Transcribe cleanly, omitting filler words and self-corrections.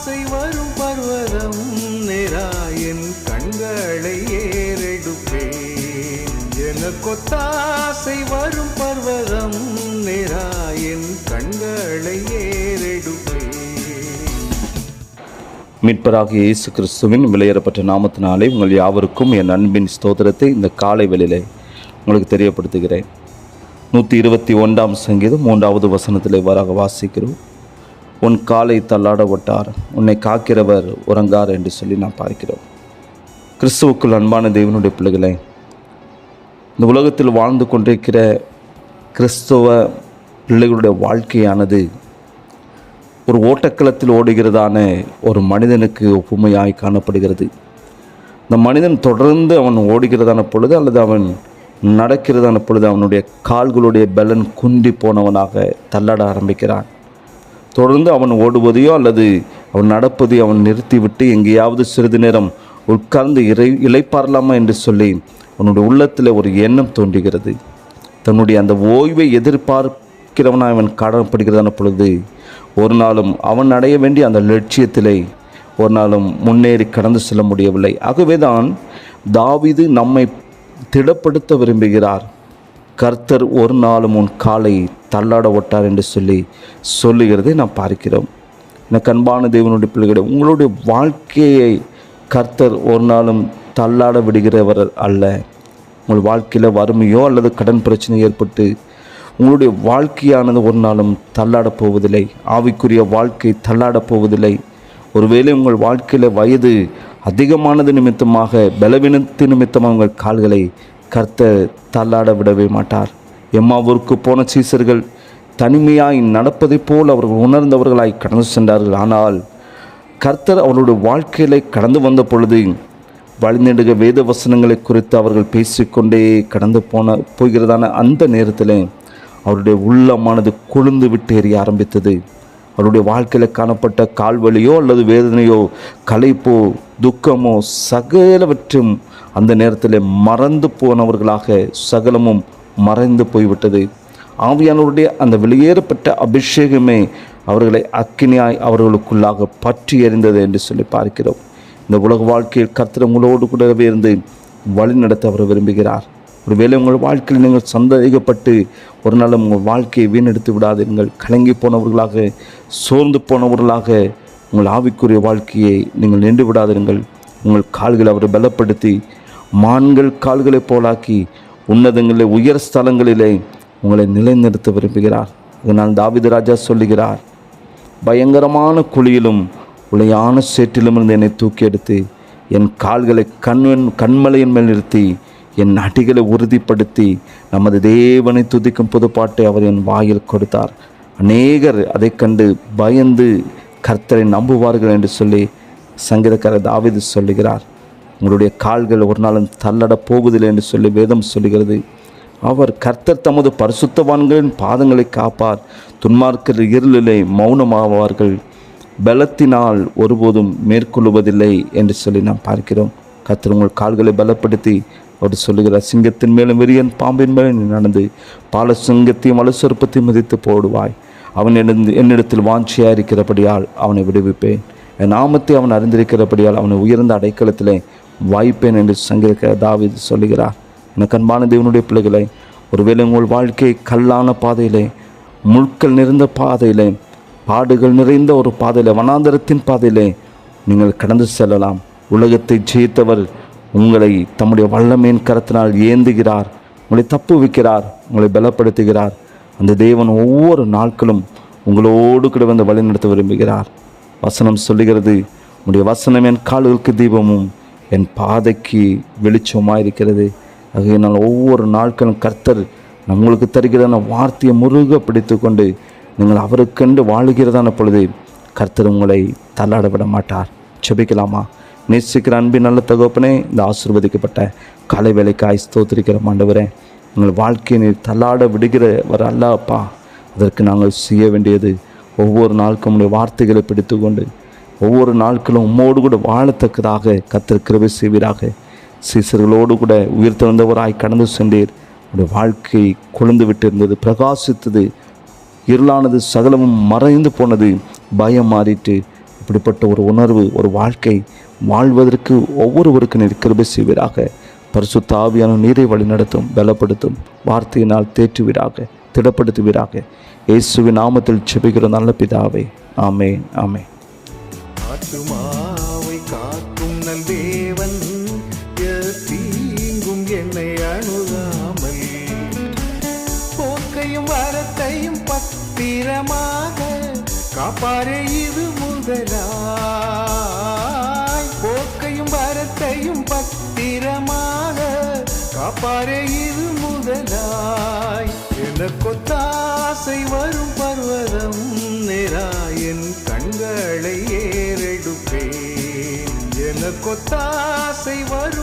கொத்தாசை வரும் பர்வதம் நேராயன் கண்களை ஏறெடுப்பேன். கொத்தாசை வரும் பர்வதம் நேராயன் கண்களை ஏறெடுப்பேன். மீட்பராகிய இயேசு கிறிஸ்துவின் விலையேறப்பட்ட நாமத்தினாலே உங்கள் யாவருக்கும் என் அன்பின் ஸ்தோத்திரத்தை இந்த காலை வேளையிலே உங்களுக்கு தெரியப்படுத்துகிறேன். 121 சங்கீதம் 3வது வசனத்தில் இவ்வாறாக வாசிக்கிறோம். உன் காலை தள்ளாட விட்டார், உன்னை காக்கிறவர் உறங்கார் என்று சொல்லி நாம் பார்க்கிறோம். கிறிஸ்துவுக்குள் அன்பான தேவனுடைய பிள்ளைகளை, இந்த உலகத்தில் வாழ்ந்து கொண்டிருக்கிற கிறிஸ்துவ பிள்ளைகளுடைய வாழ்க்கையானது ஒரு ஓட்டக்களத்தில் ஓடுகிறதான ஒரு மனிதனுக்கு ஒப்புமையாய் காணப்படுகிறது. இந்த மனிதன் தொடர்ந்து அவன் ஓடுகிறதான பொழுது அல்லது அவன் நடக்கிறதான பொழுது அவனுடைய கால்களுடைய பலன் குன்றி போனவனாக தள்ளாட ஆரம்பிக்கிறான். தொடர்ந்து அவன் ஓடுவதையோ அல்லது அவன் நடப்பதையோ அவன் நிறுத்திவிட்டு எங்கேயாவது சிறிது நேரம் உட்கார்ந்து இளைப்பாரலாமா என்று சொல்லி அவனுடைய உள்ளத்தில் ஒரு எண்ணம் தோன்றுகிறது. தன்னுடைய அந்த ஓய்வை எதிர்பார்க்கிறவனாக அவன் காணப்படுகிறதான பொழுது ஒரு நாளும் அவன் அடைய வேண்டிய அந்த லட்சியத்திலே ஒரு நாளும் முன்னேறி கடந்து செல்ல முடியவில்லை. ஆகவே தான் தாவீது நம்மை திடப்படுத்த விரும்புகிறார். கர்த்தர் ஒரு நாளும் உன் காலை தள்ளாட விட்டார் என்று சொல்லுகிறதை நாம் பார்க்கிறோம். எனக்கு அன்பான தேவனுடைய பிள்ளைகளை, உங்களுடைய வாழ்க்கையை கர்த்தர் ஒரு நாளும் தள்ளாட விடுகிறவர் அல்ல. உங்கள் வாழ்க்கையில் வறுமையோ அல்லது கடன் பிரச்சனை ஏற்பட்டு உங்களுடைய வாழ்க்கையானது ஒரு நாளும் தள்ளாடப் போவதில்லை. ஆவிக்குரிய வாழ்க்கை தள்ளாடப் போவதில்லை. ஒருவேளை உங்கள் வாழ்க்கையில் வயது அதிகமானது நிமித்தமாக, பலவீனத்து நிமித்தமாக உங்கள் கால்களை கர்த்தர் தள்ளாட விடவே மாட்டார். எம்மாவூருக்கு போன சீசர்கள் தனிமையாய் நடப்பதைப் போல் அவர்கள் உணர்ந்தவர்களாய் கடந்து சென்றார்கள். ஆனால் கர்த்தர் அவர்களுடைய வாழ்க்கையிலே கடந்து வந்த பொழுது வழிநெடுக வேத வசனங்களை குறித்து அவர்கள் பேசிக்கொண்டே கடந்து போகிறதான அந்த நேரத்தில் அவருடைய உள்ளமானது கொழுந்து விட்டு எறிய ஆரம்பித்தது. அவருடைய வாழ்க்கையில் காணப்பட்ட கால்வலியோ அல்லது வேதனையோ களைப்போ துக்கமோ சகலவற்றும் அந்த நேரத்தில் மறந்து போனவர்களாக சகலமும் மறைந்து போய்விட்டது. ஆவியானவருடைய அந்த வெளியேறப்பட்ட அபிஷேகமே அவர்களை அக்கினியாய் அவர்களுக்குள்ளாக பற்றி எறிந்தது என்று சொல்லி பார்க்கிறோம். இந்த உலக வாழ்க்கையில் கர்த்தர் உங்களோடு கூடவே இருந்து வழி நடத்த அவர் விரும்புகிறார். ஒருவேளை உங்கள் வாழ்க்கையில் நீங்கள் சந்தேகப்பட்டு ஒரு நாள் உங்கள் வாழ்க்கையை வீணெடுத்து விடாதீர்கள். கலங்கி போனவர்களாக, சோர்ந்து போனவர்களாக உங்கள் ஆவிக்குரிய வாழ்க்கையை நீங்கள் நின்று விடாதீர்கள். உங்கள் கால்களை அவர் பலப்படுத்தி மான்கள் கால்களை போலாக்கி உன்னதங்களிலே உயர் ஸ்தலங்களிலே உங்களை நிலைநிறுத்த விரும்புகிறார். அதனால் தாவீது ராஜா சொல்லுகிறார், பயங்கரமான குழியிலும் உளையான சேற்றிலும் இருந்து என்னை தூக்கி எடுத்து என் கால்களை கண்மலையின் மேல் நிறுத்தி என் அடிகளை உறுதிப்படுத்தி நமது தேவனை துதிக்கும் புதுப்பாட்டை அவர் என் வாயில் கொடுத்தார். அநேகர் அதை கண்டு பயந்து கர்த்தரை நம்புவார்கள் என்று சொல்லி சங்கீதக்காரர் தாவீது சொல்லுகிறார். உங்களுடைய கால்கள் ஒரு நாளும் தள்ளட போவதில்லை என்று சொல்லி வேதம் சொல்லுகிறது. அவர் கர்த்தர் தமது பரிசுத்தவான்களின் பாதங்களை காப்பார். துன்மார்க்கர் இருளிலே மௌனமாவார்கள், பலத்தினால் ஒருபோதும் மேற்கொள்வதில்லை என்று சொல்லி நாம் பார்க்கிறோம். கர்த்தர் உங்கள் கால்களை பலப்படுத்தி அவர் சொல்லுகிறார், சிங்கத்தின் மேலும் விரியன் பாம்பின் மேலும் நீ நடந்து பால சிங்கத்தையும் அலுசற்பத்தையும் மிதித்து போடுவாய். அவன் என்னிடத்தில் வாஞ்சியாக இருக்கிறபடியால் அவனை விடுவிப்பேன். என் நாமத்தை அவன் அறிந்திருக்கிறபடியால் அவனை உயர்ந்த அடைக்கலத்திலே வாய்ப்பேன் என்று சங்கீதக்காரர் தாவீது சொல்லுகிறார். எனக்கு அன்பான தேவனுடைய பிள்ளைகளை, ஒருவேளை உங்கள் வாழ்க்கை கல்லான பாதையிலே, முட்கள் நிறைந்த பாதையிலே, பாடுகள் நிறைந்த ஒரு பாதையிலே, வனாந்தரத்தின் பாதையிலே நீங்கள் கடந்து செல்லலாம். உலகத்தை ஜெயித்தவர் உங்களை தம்முடைய வல்லமையின் கரத்தினால் ஏந்துகிறார், உங்களை தப்புவிக்கிறார், உங்களை பலப்படுத்துகிறார். அந்த தேவன் ஒவ்வொரு நாட்களும் உங்களோடு கூட வந்து வழி நடத்த விரும்புகிறார். வசனம் சொல்லுகிறது, உங்களுடைய வசனம் என் கால்களுக்கு தீபமும் என் பாதைக்கு வெளிச்சமாக இருக்கிறது. ஆகையினால் ஒவ்வொரு நாட்களும் கர்த்தர் நம்மளுக்கு தருகிறதான வார்த்தையை முருக பிடித்து கொண்டு நீங்கள் அவருக்கென்று வாழுகிறதான பொழுது கர்த்தர் உங்களை தள்ளாட விட மாட்டார். செபிக்கலாமா? நேசிக்கிற அன்பின் நல்ல தகப்பனே, இந்த ஆசீர்வதிக்கப்பட்ட காலை வேலைக்காய் ஸ்தோத்திரிக்கிற ஆண்டவரே, உங்கள் வாழ்க்கையை நீர் தள்ளாட விடுகிறவர் அல்ல அப்பா. அதற்கு நாங்கள் செய்ய வேண்டியது ஒவ்வொரு நாளுக்கும் உடைய வார்த்தைகளை பிடித்து கொண்டு ஒவ்வொரு நாட்களும் உம்மோடு கூட வாழத்தக்கதாக கர்த்தர் கிருபை செய்வீராக. சீசர்களோடு கூட உயிர் திறந்தவராய் கடந்து சென்றீர். உடைய வாழ்க்கை கொழுந்து விட்டு இருந்தது, பிரகாசித்தது. இருளானது சகலமும் மறைந்து போனது, பயம் மாறிட்டு அப்படிப்பட்ட ஒரு உணர்வு, ஒரு வாழ்க்கை வாழ்வதற்கு ஒவ்வொருவருக்கும் நீர் கிருபை செய்வீராக. பரிசுத்த ஆவியான நீரை வழிநடத்தும், பலப்படுத்தும், வார்த்தையினால் தேற்றுவீராக, திடப்படுத்துவீராக. இயேசுவின் நாமத்தில் ஜெபிக்கிற நல்ல பிதாவே, ஆமென், ஆமென். ஆத்துமாவை காக்கும் நல் தேவன், தீங்கும் என்னை அணுகாமல், போக்கையும் வரத்தையும் பத்திரமாக காப்பாரே இது முதலாய். போக்கையும் வரத்தையும் பத்திரமாக காப்பாரே இது முதலாய். எனக்கொத்தாசை வரும் பர்வதம் நேராய் என் கண்களை ஏறெடுப்பேன். எனக்கொத்தாசை வரும்